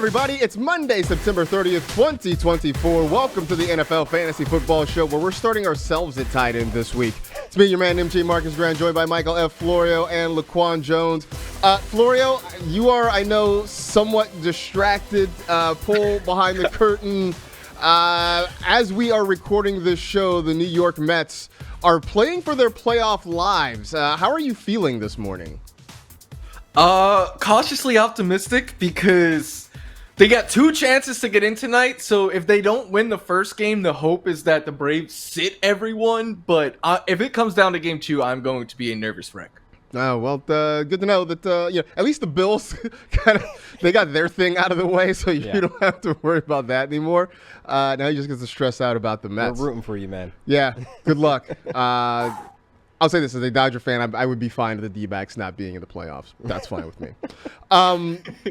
Everybody, it's Monday, September 30th, 2024. Welcome to the NFL Fantasy Football Show, where we're starting ourselves at tight end this week. It's me, your man, MG Marcus Grant, joined by Michael F. Florio and Laquan Jones. Florio, you are, I know, somewhat distracted. Pull behind the curtain. As we are recording this show, the New York Mets are playing for their playoff lives. How are you feeling this morning? Cautiously optimistic because they got two chances to get in tonight. So if they don't win the first game, the hope is that the Braves sit everyone. But if it comes down to game two, I'm going to be a nervous wreck. Oh, well, good to know that, at least the Bills they got their thing out of the way, so you don't have to worry about that anymore. Now you just get to stress out about the Mets. We're rooting for you, man. Yeah, good luck. I'll say this, as a Dodger fan, I would be fine with the D-backs not being in the playoffs. That's fine with me.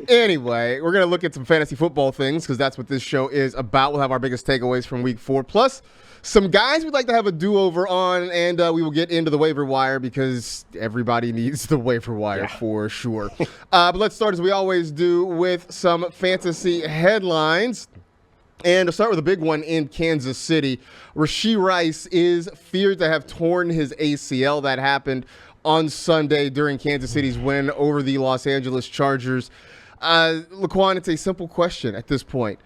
Anyway, we're going to look at some fantasy football things because that's what this show is about. We'll have our biggest takeaways from week 4, plus some guys we'd like to have a do-over on, and we will get into the waiver wire because everybody needs the waiver wire for sure. But let's start, as we always do, with some fantasy headlines. And to start with a big one in Kansas City, Rashee Rice is feared to have torn his ACL. That happened on Sunday during Kansas City's win over the Los Angeles Chargers. Laquan, it's a simple question at this point.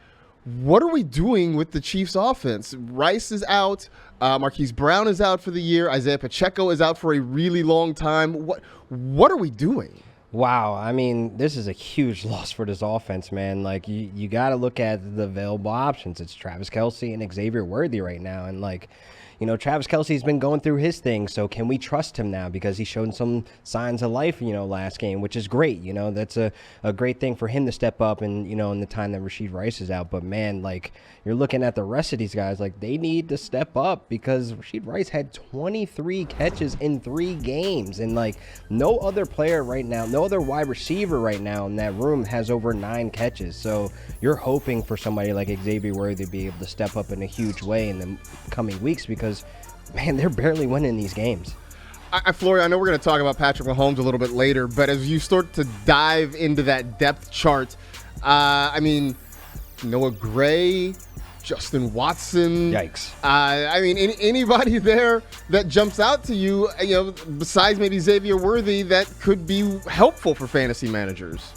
What are we doing with the Chiefs' offense? Rice is out. Marquise Brown is out for the year. Isaiah Pacheco is out for a really long time. What are we doing? Wow, I mean, this is a huge loss for this offense, man. Like, you got to look at the available options. It's Travis Kelce and Xavier Worthy right now. And, Travis Kelce's been going through his thing, so can we trust him now? Because he showed some signs of life, last game, which is great. That's a great thing for him to step up and, in the time that Rashee Rice is out. But, man, you're looking at the rest of these guys, they need to step up because Rashee Rice had 23 catches in 3 games. And, no other player right now, no other wide receiver right now in that room has over 9 catches. So you're hoping for somebody like Xavier Worthy to be able to step up in a huge way in the coming weeks because, man, they're barely winning these games. Flory, I know we're going to talk about Patrick Mahomes a little bit later, but as you start to dive into that depth chart, Noah Gray, Justin Watson. Yikes. Anybody there that jumps out to you, besides maybe Xavier Worthy, that could be helpful for fantasy managers?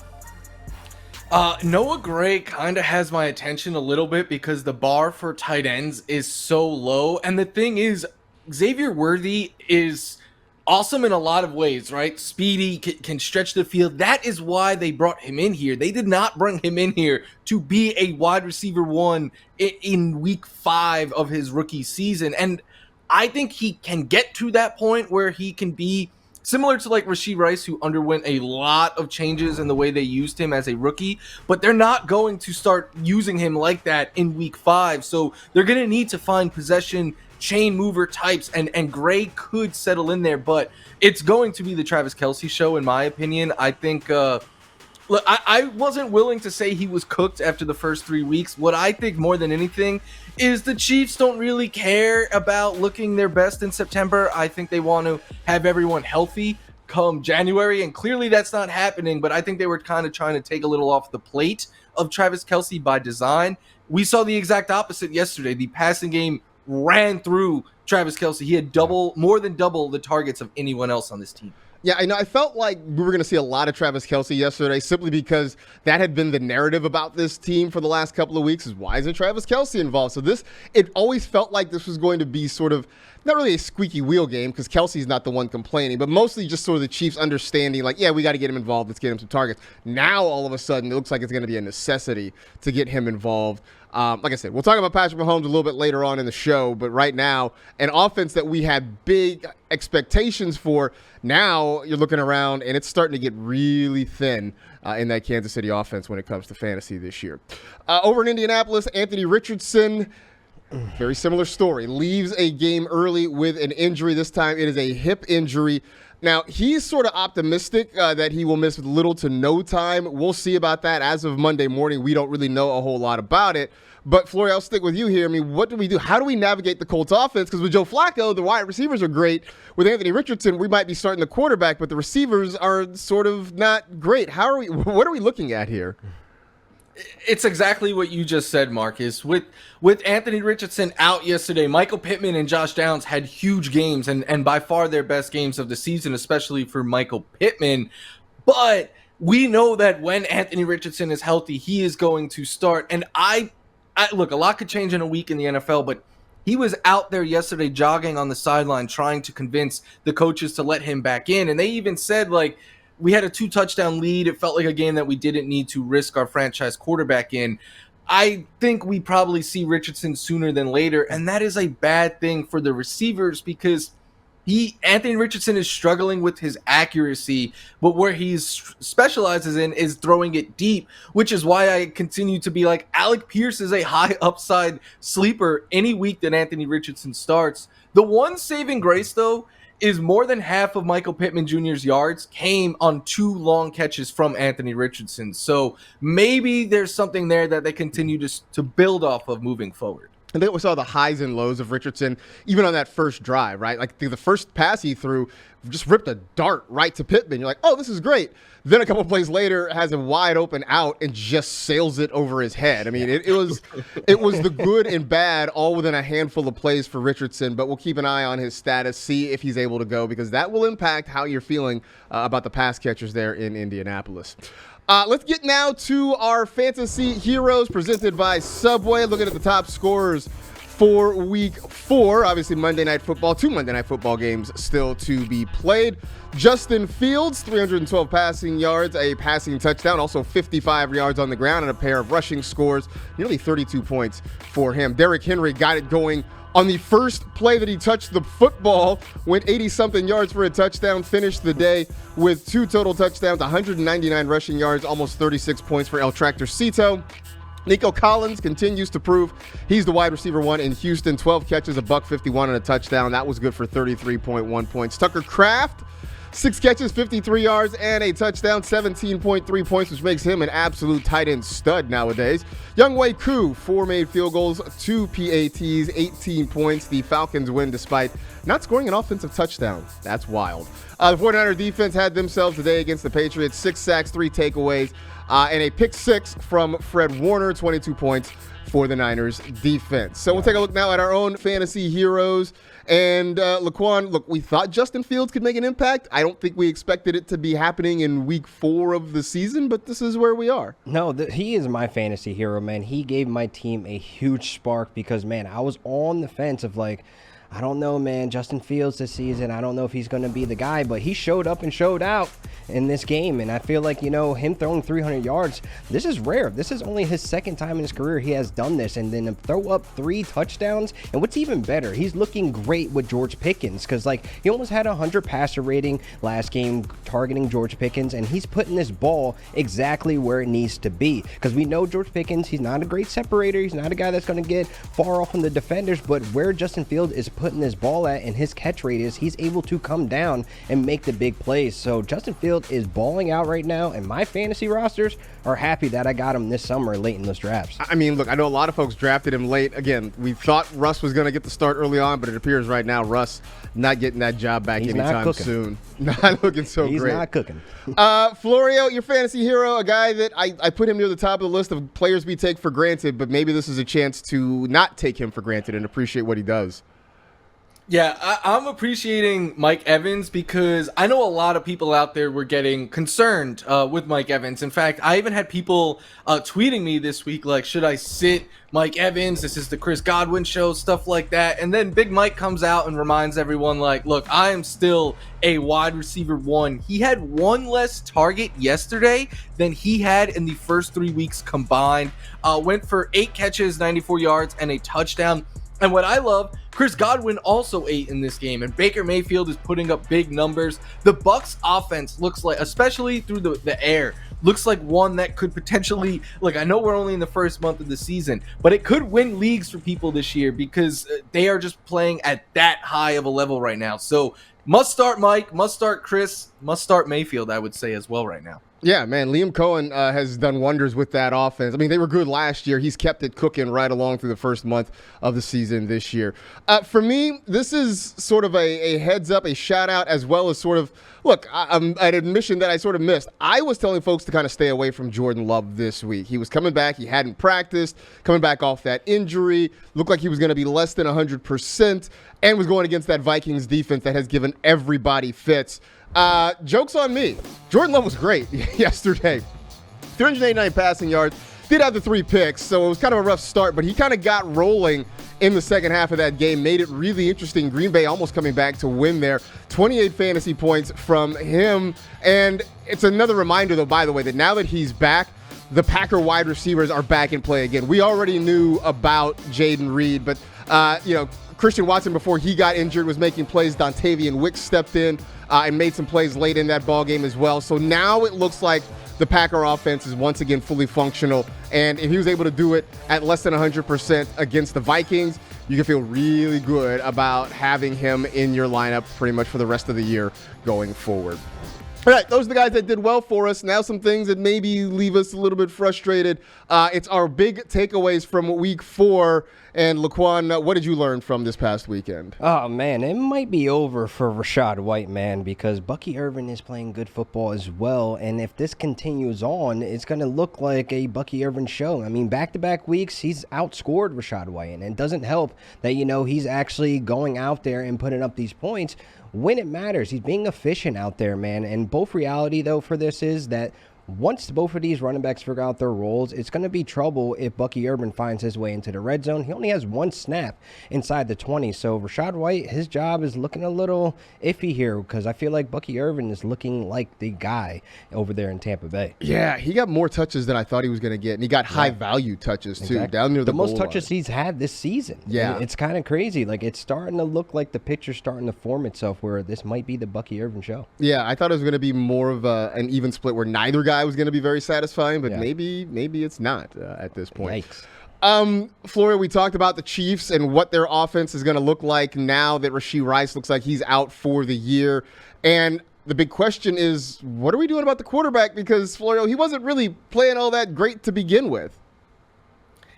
Noah Gray kind of has my attention a little bit because the bar for tight ends is so low. And the thing is, Xavier Worthy is awesome in a lot of ways, right? Speedy, can stretch the field. That is why they brought him in here. They did not bring him in here to be a wide receiver 1 in week 5 of his rookie season. And I think he can get to that point where he can be similar to Rashee Rice, who underwent a lot of changes in the way they used him as a rookie, but they're not going to start using him like that in week 5. So they're going to need to find possession chain mover types, and Gray could settle in there, but it's going to be the Travis Kelce show, in my opinion. I think, look, I wasn't willing to say he was cooked after the first 3 weeks. What I think more than anything is the Chiefs don't really care about looking their best in September. I think they want to have everyone healthy come January, and clearly that's not happening, but I think they were kind of trying to take a little off the plate of Travis Kelce by design. We saw the exact opposite yesterday. The passing game ran through Travis Kelce. He had more than double the targets of anyone else on this team. Yeah, I know. I felt like we were going to see a lot of Travis Kelce yesterday simply because that had been the narrative about this team for the last couple of weeks is why isn't Travis Kelce involved? So it always felt like this was going to be sort of not really a squeaky wheel game because Kelce's not the one complaining, but mostly just sort of the Chiefs understanding we got to get him involved. Let's get him some targets. Now, all of a sudden, it looks like it's going to be a necessity to get him involved. Like I said, we'll talk about Patrick Mahomes a little bit later on in the show, but right now, an offense that we had big expectations for, now you're looking around and it's starting to get really thin in that Kansas City offense when it comes to fantasy this year. Over in Indianapolis, Anthony Richardson, very similar story, leaves a game early with an injury. This time it is a hip injury. Now, he's sort of optimistic that he will miss little to no time. We'll see about that. As of Monday morning, we don't really know a whole lot about it. But, Flory, I'll stick with you here. I mean, what do we do? How do we navigate the Colts offense? Because with Joe Flacco, the wide receivers are great. With Anthony Richardson, we might be starting the quarterback, but the receivers are sort of not great. What are we looking at here? It's exactly what you just said, Marcus. With Anthony Richardson out yesterday, Michael Pittman and Josh Downs had huge games and by far their best games of the season, especially for Michael Pittman. But we know that when Anthony Richardson is healthy, he is going to start. And I look, a lot could change in a week in the NFL, but he was out there yesterday jogging on the sideline trying to convince the coaches to let him back in. And they even said, like, we had a 2-touchdown lead. It felt like a game that we didn't need to risk our franchise quarterback in. I think we probably see Richardson sooner than later, and that is a bad thing for the receivers because Anthony Richardson is struggling with his accuracy, but where he specializes in is throwing it deep, which is why I continue to be like, Alec Pierce is a high upside sleeper any week that Anthony Richardson starts. The one saving grace, though, is more than half of Michael Pittman Jr.'s yards came on 2 long catches from Anthony Richardson. So maybe there's something there that they continue to build off of moving forward. And then we saw the highs and lows of Richardson, even on that first drive, right? Like the first pass he threw just ripped a dart right to Pittman. You're like, oh, this is great. Then a couple of plays later has a wide open out and just sails it over his head. I mean, it was the good and bad all within a handful of plays for Richardson, but we'll keep an eye on his status, see if he's able to go, because that will impact how you're feeling about the pass catchers there in Indianapolis. Let's get now to our fantasy heroes presented by Subway. Looking at the top scorers for week 4. Obviously, Monday Night Football. 2 Monday Night Football games still to be played. Justin Fields, 312 passing yards, a passing touchdown, also 55 yards on the ground, and a pair of rushing scores. Nearly 32 points for him. Derrick Henry got it going on the first play that he touched the football, went 80-something yards for a touchdown, finished the day with 2 total touchdowns, 199 rushing yards, almost 36 points for El Tractorcito. Nico Collins continues to prove he's the wide receiver 1 in Houston, 12 catches, $151 and a touchdown. That was good for 33.1 points. Tucker Kraft, 6 catches, 53 yards, and a touchdown, 17.3 points, which makes him an absolute tight end stud nowadays. Younghoe Koo, 4 made field goals, 2 PATs, 18 points. The Falcons win despite not scoring an offensive touchdown. That's wild. The 49er defense had themselves a day against the Patriots, 6 sacks, 3 takeaways, and a pick 6 from Fred Warner, 22 points for the Niners defense. So we'll take a look now at our own fantasy heroes. And Laquan, look, we thought Justin Fields could make an impact. I don't think we expected it to be happening in week 4 of the season, but this is where we are. No, he is my fantasy hero, man. He gave my team a huge spark because, man, I was on the fence of like, I don't know, man, Justin Fields this season, I don't know if he's going to be the guy, but he showed up and showed out in this game, and I feel like, you know, him throwing 300 yards, this is rare. This is only his second time in his career he has done this, and then throw up 3 touchdowns, and what's even better, he's looking great with George Pickens, because, like, he almost had a 100 passer rating last game targeting George Pickens, and he's putting this ball exactly where it needs to be, because we know George Pickens, he's not a great separator, he's not a guy that's going to get far off from the defenders, but where Justin Fields is putting this ball at and his catch rate is, he's able to come down and make the big plays. So Justin Fields is balling out right now, and my fantasy rosters are happy that I got him this summer late in those drafts. I mean, look, I know a lot of folks drafted him late. Again, we thought Russ was going to get the start early on, but it appears right now Russ not getting that job back anytime soon. Not looking so He's great. He's not cooking. Florio, your fantasy hero, a guy that I put him near the top of the list of players we take for granted, but maybe this is a chance to not take him for granted and appreciate what he does. Yeah, I'm appreciating Mike Evans because I know a lot of people out there were getting concerned with Mike Evans. In fact, I even had people tweeting me this week like, should I sit Mike Evans? This is the Chris Godwin show, stuff like that. And then Big Mike comes out and reminds everyone like, look, I am still a wide receiver 1. He had 1 less target yesterday than he had in the first 3 weeks combined. Went for 8 catches, 94 yards, and a touchdown. And what I love, Chris Godwin also 8 in this game, and Baker Mayfield is putting up big numbers. The Bucs offense looks like, especially through the air, looks like one that could potentially, like, I know we're only in the first month of the season, but it could win leagues for people this year because they are just playing at that high of a level right now. So must start Mike, must start Chris, must start Mayfield, I would say as well right now. Yeah, man, Liam Cohen has done wonders with that offense. I mean, they were good last year. He's kept it cooking right along through the first month of the season this year. For me, this is sort of a heads up, a shout out, as well as sort of, look, an admission that I sort of missed. I was telling folks to kind of stay away from Jordan Love this week. He was coming back. He hadn't practiced, coming back off that injury. Looked like he was going to be less than 100% and was going against that Vikings defense that has given everybody fits. Joke's on me. Jordan Love was great yesterday. 389 passing yards. Did have the 3 picks, so it was kind of a rough start, but he kind of got rolling in the second half of that game, made it really interesting. Green Bay almost coming back to win there. 28 fantasy points from him. And it's another reminder, though, by the way, that now that he's back, the Packer wide receivers are back in play again. We already knew about Jaden Reed, but, Christian Watson, before he got injured, was making plays. Dontavian Wicks stepped in and made some plays late in that ball game as well. So now it looks like the Packer offense is once again fully functional. And if he was able to do it at less than 100% against the Vikings, you can feel really good about having him in your lineup pretty much for the rest of the year going forward. All right, those are the guys that did well for us. Now some things that maybe leave us a little bit frustrated. It's our big takeaways from week 4. And Laquan, what did you learn from this past weekend? Oh, man, it might be over for Rachaad White, man, because Bucky Irvin is playing good football as well. And if this continues on, it's going to look like a Bucky Irvin show. I mean, back-to-back weeks, he's outscored Rachaad White. And it doesn't help that, he's actually going out there and putting up these points when it matters. He's being efficient out there, man. And both reality, though, for this is that once both of these running backs figure out their roles, it's going to be trouble if Bucky Irvin finds his way into the red zone. He only has 1 snap inside the 20. So Rachaad White, his job is looking a little iffy here because I feel like Bucky Irvin is looking like the guy over there in Tampa Bay. Yeah, he got more touches than I thought he was going to get. And he got high-value touches, too, exactly. down near the most goal touches line. he's had this season. Yeah. It's kind of crazy. Like, it's starting to look like the picture's starting to form itself where this might be the Bucky Irvin show. Yeah, I thought it was going to be more of an even split where neither guy was going to be very satisfying, but maybe it's not at this point. Yikes. Floria, we talked about the Chiefs and what their offense is going to look like now that Rashee Rice looks like he's out for the year. And the big question is, what are we doing about the quarterback? Because, Florio, he wasn't really playing all that great to begin with.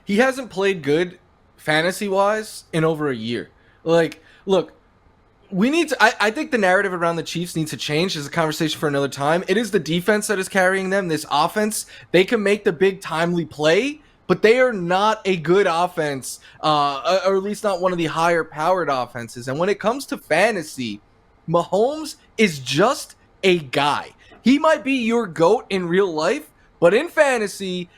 He hasn't played good fantasy-wise in over a year. Like, look, we need to. I think the narrative around the Chiefs needs to change. There's a conversation for another time. It is the defense that is carrying them. This offense, they can make the big timely play, but they are not a good offense, or at least not one of the higher-powered offenses. And when it comes to fantasy, Mahomes is just a guy. He might be your GOAT in real life, but in fantasy,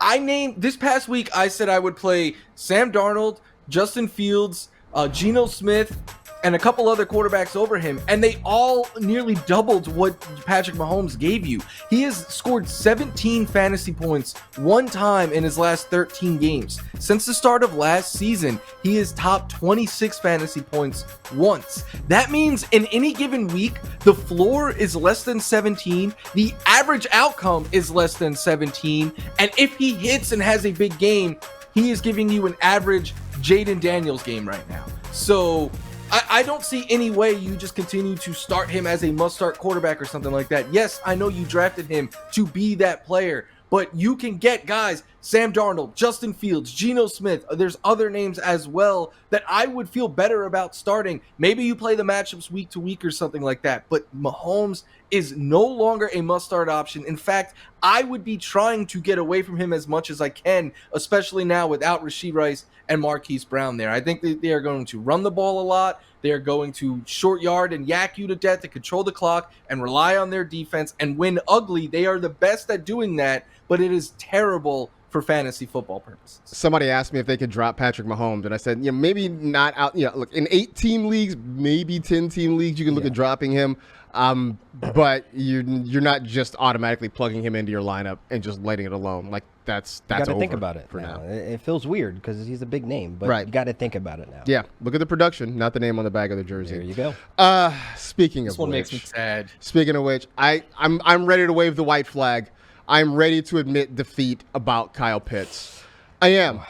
this past week, I said I would play Sam Darnold, Justin Fields, Geno Smith, and a couple other quarterbacks over him, and they all nearly doubled what Patrick Mahomes gave you. He has scored 17 fantasy points 1 time in his last 13 games. Since the start of last season, he has topped 26 fantasy points once. That means in any given week, the floor is less than 17, the average outcome is less than 17, and if he hits and has a big game, he is giving you an average Jaden Daniels game right now. So I don't see any way you just continue to start him as a must-start quarterback or something like that. Yes, I know you drafted him to be that player, but you can get guys, Sam Darnold, Justin Fields, Geno Smith. There's other names as well that I would feel better about starting. Maybe you play the matchups week to week or something like that, but Mahomes is no longer a must-start option. In fact, I would be trying to get away from him as much as I can, especially now without Rashee Rice and Marquise Brown there. I think that they are going to run the ball a lot. They are going to short yard and yak you to death to control the clock and rely on their defense and win ugly. They are the best at doing that, but it is terrible for fantasy football purposes. Somebody asked me if they could drop Patrick Mahomes, and I said, maybe not out. Look, in 8-team leagues, maybe 10-team leagues, you can look at dropping him. But you're not just automatically plugging him into your lineup and just letting it alone. Like that's you got to over think about it for now. It feels weird because he's a big name, but you got to think about it now. Yeah, look at the production, not the name on the back of the jersey. There you go. Speaking of This one which, makes me sad. Speaking of which, I'm ready to wave the white flag. I'm ready to admit defeat about Kyle Pitts. I am.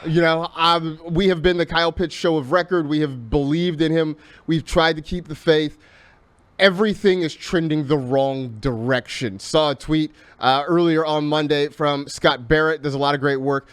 We have been the Kyle Pitts show of record. We have believed in him. We've tried to keep the faith. everything is trending the wrong direction. Saw a tweet earlier on Monday from Scott Barrett. Does a lot of great work.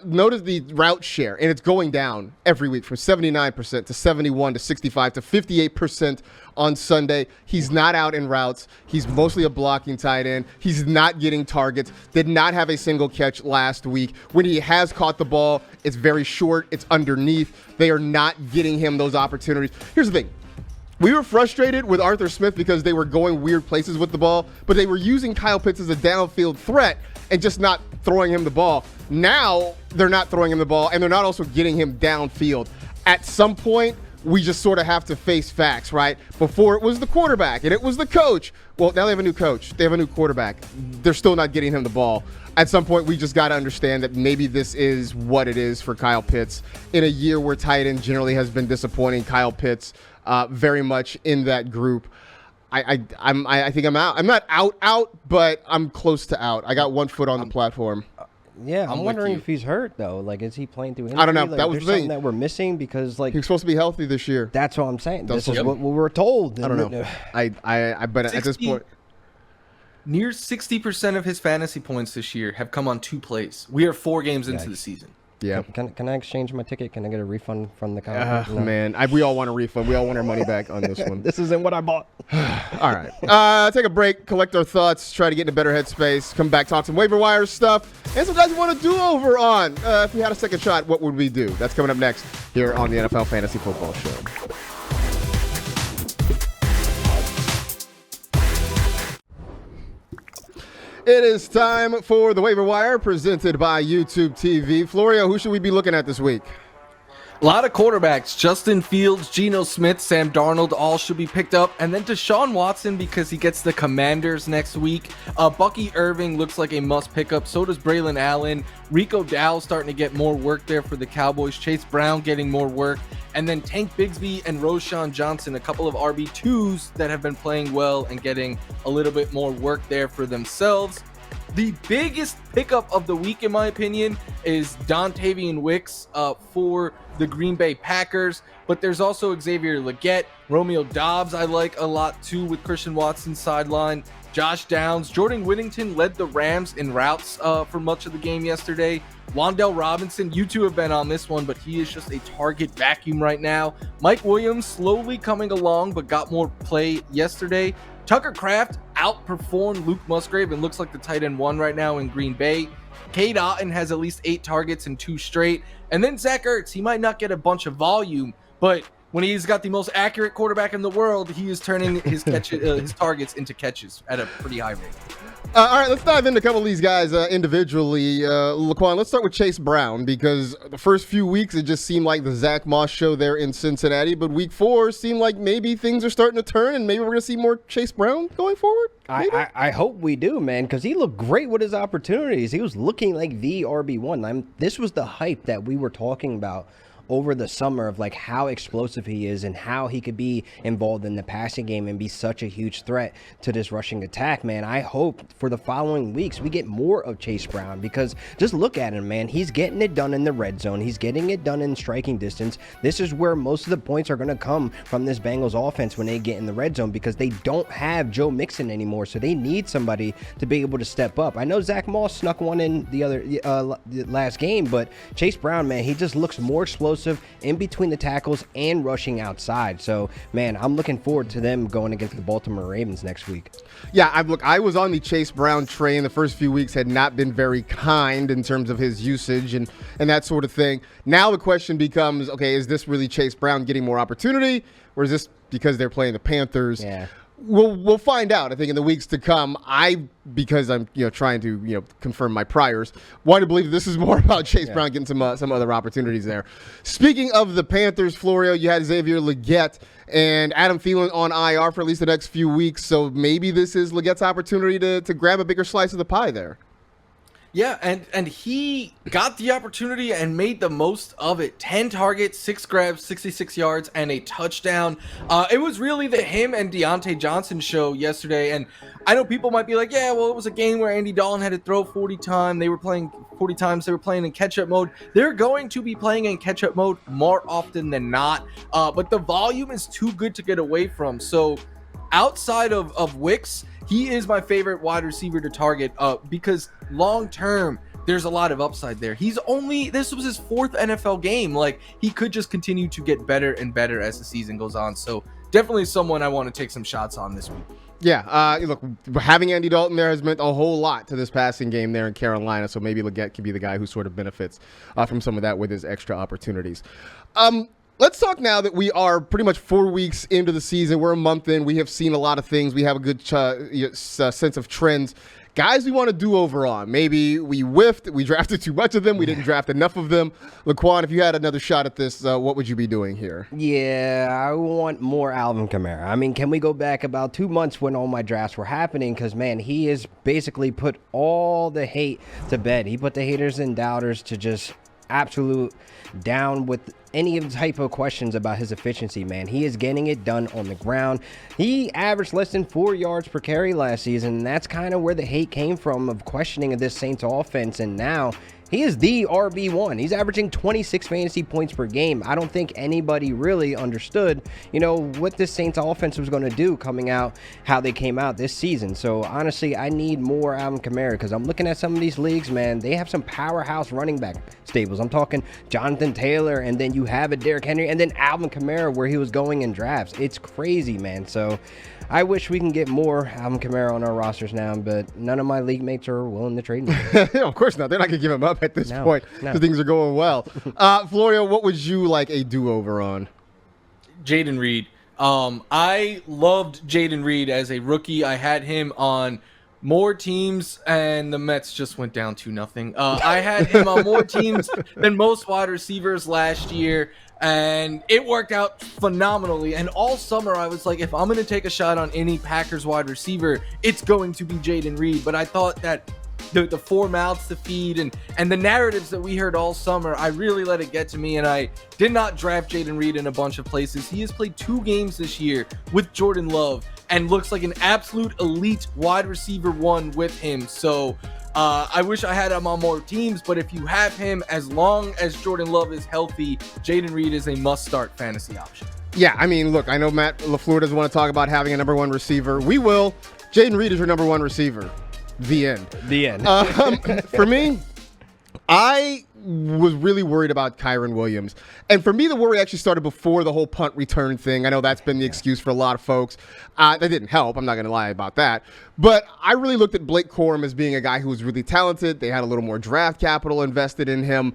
Notice the route share, and it's going down every week from 79% to 71 to 65 to 58% on Sunday. He's not out in routes. He's mostly a blocking tight end. He's not getting targets. Did not have a single catch last week. When he has caught the ball, it's very short. It's underneath. They are not getting him those opportunities. Here's the thing. We were frustrated with Arthur Smith because they were going weird places with the ball, but they were using Kyle Pitts as a downfield threat and just not throwing him the ball. Now they're not throwing him the ball, and they're not also getting him downfield. At some point, we just sort of have to face facts, right? Before it was the quarterback and it was the coach. Well, now they have a new coach. They have a new quarterback. They're still not getting him the ball. At some point, we just got to understand that maybe this is what it is for Kyle Pitts. In a year where tight end generally has been disappointing, Kyle Pitts very much in that group. I think I'm out. I'm not out, but I'm close to out. I got one foot on the platform. Yeah, I'm wondering if he's hurt though. Like, is he playing through injury? I don't know. Like, That was there's the thing something that we're missing because like he was supposed to be healthy this year. That's what I'm saying. This is Yep. what we were told. I don't know. But at this point, near 60% of his fantasy points this year have come on 2 plays. We are 4 games into the season. yeah. Can I exchange my ticket? Can I get a refund from the company? No. Man, we all want a refund. We all want our money back on this one. This isn't what I bought. All right. Take a break, collect our thoughts, try to get in a better headspace, come back, talk some waiver wire stuff, and some guys we want to do over on. If we had a second shot, what would we do? That's coming up next here on the NFL Fantasy Football Show. It is time for the waiver wire presented by YouTube TV. Florio, who should we be looking at this week? A lot of quarterbacks. Justin Fields, Geno Smith, Sam Darnold all should be picked up. And then Deshaun Watson because he gets the Commanders next week. Bucky Irving looks like a must pick up. So does Braylon Allen. Rico Dow starting to get more work there for the Cowboys. Chase Brown getting more work. And then Tank Bigsby and Roshan Johnson, a couple of RB2s that have been playing well and getting a little bit more work there for themselves. The biggest pickup of the week, in my opinion, is Dontavian Wicks for the Green Bay Packers. But there's also Xavier Legette, Romeo Doubs I like a lot too with Christian Watson's sideline. Josh Downs, Jordan Whittington led the Rams in routes for much of the game yesterday. Wan'Dale Robinson, you two have been on this one, but he is just a target vacuum right now. Mike Williams slowly coming along, but got more play yesterday. Tucker Kraft outperformed Luke Musgrave and looks like the tight end 1 right now in Green Bay. Cade Otton has at least 8 targets in 2 straight. And then Zach Ertz, he might not get a bunch of volume, but when he's got the most accurate quarterback in the world, he is turning his his targets into catches at a pretty high rate. All right, let's dive into a couple of these guys individually. Laquan, let's start with Chase Brown because the first few weeks it just seemed like the Zach Moss show there in Cincinnati, but week 4 seemed like maybe things are starting to turn and maybe we're going to see more Chase Brown going forward. I hope we do, man, because he looked great with his opportunities. He was looking like the RB1. This was the hype that we were talking about over the summer of like how explosive he is and how he could be involved in the passing game and be such a huge threat to this rushing attack, man. I hope for the following weeks we get more of Chase Brown because just look at him, man. He's getting it done in the red zone. He's getting it done in striking distance. This is where most of the points are going to come from this Bengals offense when they get in the red zone because they don't have Joe Mixon anymore, so they need somebody to be able to step up. I know Zach Moss snuck one in the last game, but Chase Brown, man, he just looks more explosive in between the tackles and rushing outside. So, man, I'm looking forward to them going against the Baltimore Ravens next week. Yeah, I was on the Chase Brown train. The first few weeks had not been very kind in terms of his usage and that sort of thing. Now the question becomes, okay, is this really Chase Brown getting more opportunity, or is this because they're playing the Panthers? Yeah. We'll find out, I think, in the weeks to come. Because I'm trying to confirm my priors, want to believe this is more about Chase Brown getting some other opportunities there. Speaking of the Panthers, Florio, you had Xavier Legette and Adam Thielen on IR for at least the next few weeks, so maybe this is Legette's opportunity to grab a bigger slice of the pie there. Yeah, and he got the opportunity and made the most of it. 10 targets, 6 grabs, 66 yards, and a touchdown. It was really the him and Deontay Johnson show yesterday, and I know people might be like, yeah, well, it was a game where Andy Dalton had to throw 40 times. They were playing 40 times. They were playing in catch-up mode. They're going to be playing in catch-up mode more often than not, but the volume is too good to get away from. So outside of Wicks, he is my favorite wide receiver to target because long term, there's a lot of upside there. This was his 4th NFL game. Like, he could just continue to get better and better as the season goes on. So definitely someone I want to take some shots on this week. Yeah, look, having Andy Dalton there has meant a whole lot to this passing game there in Carolina, so maybe Leggett could be the guy who sort of benefits from some of that with his extra opportunities. Let's talk now that we are pretty much 4 weeks into the season. We're a month in. We have seen a lot of things. We have a good sense of trends. Guys we want to do over on. Maybe we whiffed. We drafted too much of them. We didn't draft enough of them. Laquan, if you had another shot at this, what would you be doing here? Yeah, I want more Alvin Kamara. I mean, can we go back about 2 months when all my drafts were happening? Because, man, he has basically put all the hate to bed. He put the haters and doubters to just absolute down with any type of questions about his efficiency, man. He is getting it done on the ground. He averaged less than 4 yards per carry last season, and that's kind of where the hate came from of questioning of this Saints offense, and now he is the RB1. He's averaging 26 fantasy points per game. I don't think anybody really understood, what this Saints offense was going to do coming out, how they came out this season. So, honestly, I need more Alvin Kamara because I'm looking at some of these leagues, man. They have some powerhouse running back stables. I'm talking Jonathan Taylor, and then you have a Derrick Henry, and then Alvin Kamara where he was going in drafts. It's crazy, man. So, I wish we can get more Alvin Kamara on our rosters now, but none of my league mates are willing to trade me. Of course not. They're not going to give him up at this point because things are going well. Florio, what would you like a do-over on? Jayden Reed. I loved Jayden Reed as a rookie. I had him on more teams, and the Mets just went down 2-0. I had him on more teams than most wide receivers last year, and it worked out phenomenally. And all summer, I was like, if I'm going to take a shot on any Packers wide receiver, it's going to be Jayden Reed. But I thought that the 4 mouths to feed and the narratives that we heard all summer, I really let it get to me, and I did not draft Jayden Reed in a bunch of places. He has played 2 games this year with Jordan Love and looks like an absolute elite wide receiver 1 with him. So I wish I had him on more teams, but if you have him, as long as Jordan Love is healthy, Jayden Reed is a must-start fantasy option. Yeah, I mean, look, I know Matt LaFleur doesn't want to talk about having a number 1 receiver. We will. Jayden Reed is your number 1 receiver. The end. The end. For me, I was really worried about Kyren Williams. And for me, the worry actually started before the whole punt return thing. I know that's been the excuse for a lot of folks. That didn't help. I'm not going to lie about that. But I really looked at Blake Corum as being a guy who was really talented. They had a little more draft capital invested in him.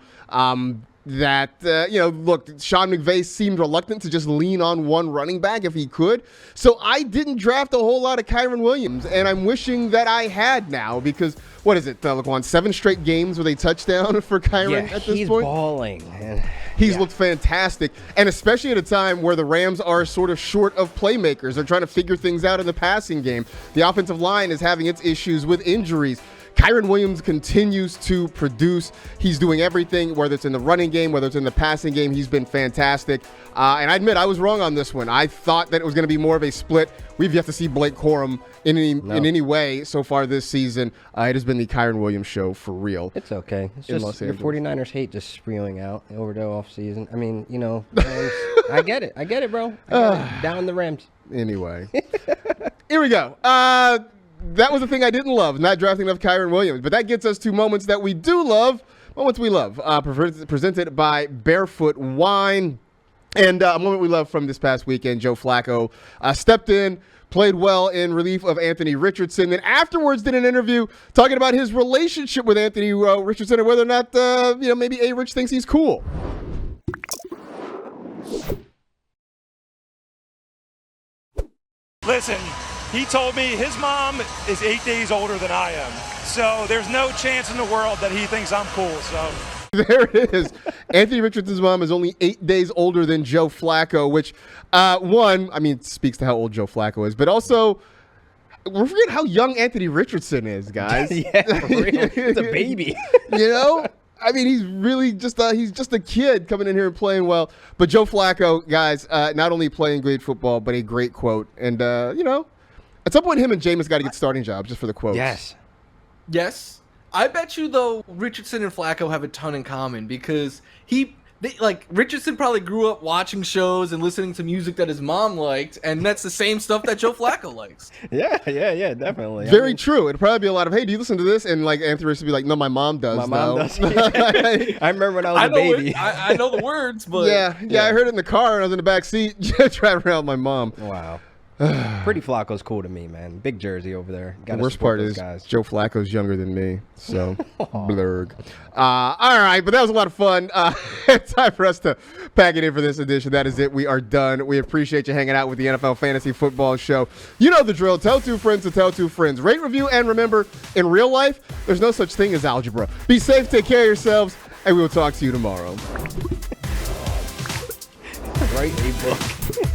Look, Sean McVay seemed reluctant to just lean on one running back if he could. So I didn't draft a whole lot of Kyren Williams, and I'm wishing that I had now because, what is it, Laquan, 7 straight games with a touchdown for Kyren at this point? He's balling. He's looked fantastic, and especially at a time where the Rams are sort of short of playmakers. They're trying to figure things out in the passing game. The offensive line is having its issues with injuries. Kyren Williams continues to produce. He's doing everything, whether it's in the running game, whether it's in the passing game. He's been fantastic. And I admit I was wrong on this one. I thought that it was going to be more of a split. We've yet to see Blake Corum in any way so far this season. It has been the Kyren Williams show for real. It's okay. It's just your 49ers hate just spewing out over the offseason. I mean, Rams, I get it. I get it, bro. I get it. Down the Rams. Anyway, here we go. That was the thing I didn't love, not drafting enough Kyren Williams. But that gets us to moments that we do love, moments we love, presented by Barefoot Wine. And a moment we love from this past weekend, Joe Flacco stepped in, played well in relief of Anthony Richardson, then afterwards did an interview talking about his relationship with Anthony Richardson and whether or not, maybe A-Rich thinks he's cool. Listen, he told me his mom is 8 days older than I am. So there's no chance in the world that he thinks I'm cool. So there it is. Anthony Richardson's mom is only 8 days older than Joe Flacco, which, speaks to how old Joe Flacco is, but also, we forget how young Anthony Richardson is, guys. Yeah, for real. He's a baby. He's really just a kid coming in here and playing well. But Joe Flacco, guys, not only playing great football, but a great quote. And, at some point, him and Jameis got to get starting jobs just for the quotes. Yes. I bet you, though, Richardson and Flacco have a ton in common because Richardson probably grew up watching shows and listening to music that his mom liked, and that's the same stuff that Joe Flacco likes. Yeah, definitely. Very true. It'd probably be a lot of, hey, do you listen to this? And like Anthony Rich would be like, no, my mom does. My mom though. does. I remember when I was a baby. I know the words, but yeah, I heard it in the car and I was in the back seat driving around with my mom. Wow. Pretty Flacco's cool to me, man. Big jersey over there. The worst part is guys. Joe Flacco's younger than me, so blurg. All right, but that was a lot of fun. Time for us to pack it in for this edition. That is it. We are done. We appreciate you hanging out with the NFL Fantasy Football Show. You know the drill. Tell two friends to tell two friends. Rate, review, and remember, in real life, there's no such thing as algebra. Be safe, take care of yourselves, and we will talk to you tomorrow. Write a book.